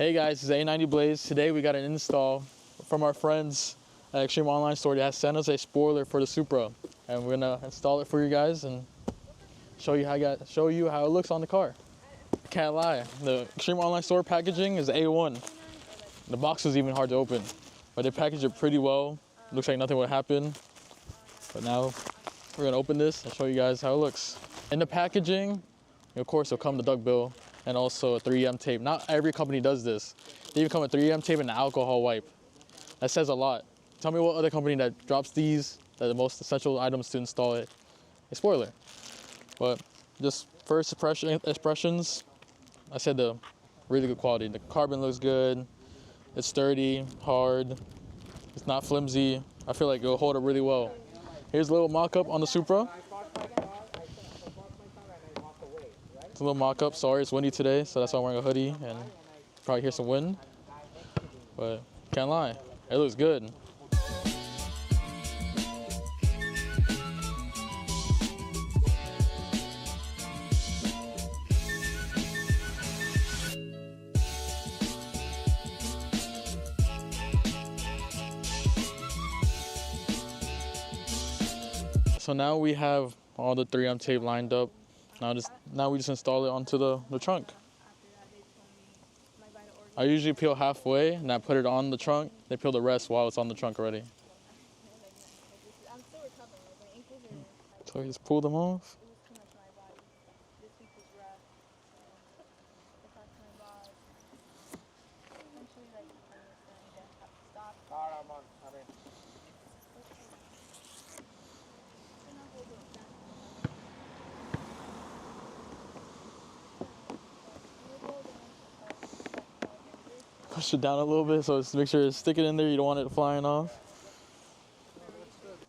Hey guys, it's A90 Blaze. Today we got an install from our friends at Extreme Online Store. They have sent us a spoiler for the Supra, and we're gonna install it for you guys and show you how it looks on the car. Can't lie, the Extreme Online Store packaging is A1. The box was even hard to open, but they packaged it pretty well. Looks like nothing would happen. But now we're gonna open this and show you guys how it looks. In the packaging, of course, it'll come the duck bill and also a 3M tape. Not every company does this. They even come with 3M tape and an alcohol wipe. That says a lot. Tell me what other company that drops these, that are the most essential items to install it, a spoiler. But just first impressions, I said the really good quality. The carbon looks good. It's sturdy, hard. It's not flimsy. I feel like it'll hold up really well. Here's a little mock-up on the Supra. It's a little mock-up. Sorry, it's windy today, so that's why I'm wearing a hoodie and probably hear some wind. But can't lie, it looks good. So now we have all the 3M tape lined up. Now we just install it onto the trunk. I usually peel halfway and I put it on the trunk. They peel the rest while it's on the trunk already. So we just pull them off. Push it down a little bit so it's make sure it's sticking in there. You don't want it flying off.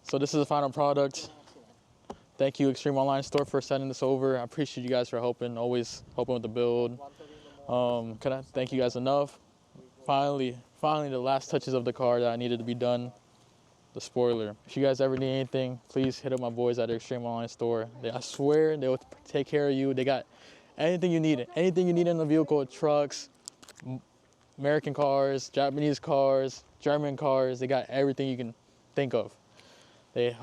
So this is the final product. Thank you, Extreme Online Store, for sending this over. I appreciate you guys for helping, always helping with the build. Can I thank you guys enough? Finally, the last touches of the car that I needed to be done, the spoiler. If you guys ever need anything, please hit up my boys at the Extreme Online Store. I swear they will take care of you. They got anything you need in the vehicle, trucks, American cars, Japanese cars, German cars. They got everything you can think of. This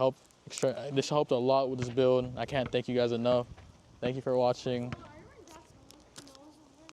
helped a lot with this build. I can't thank you guys enough. Thank you for watching.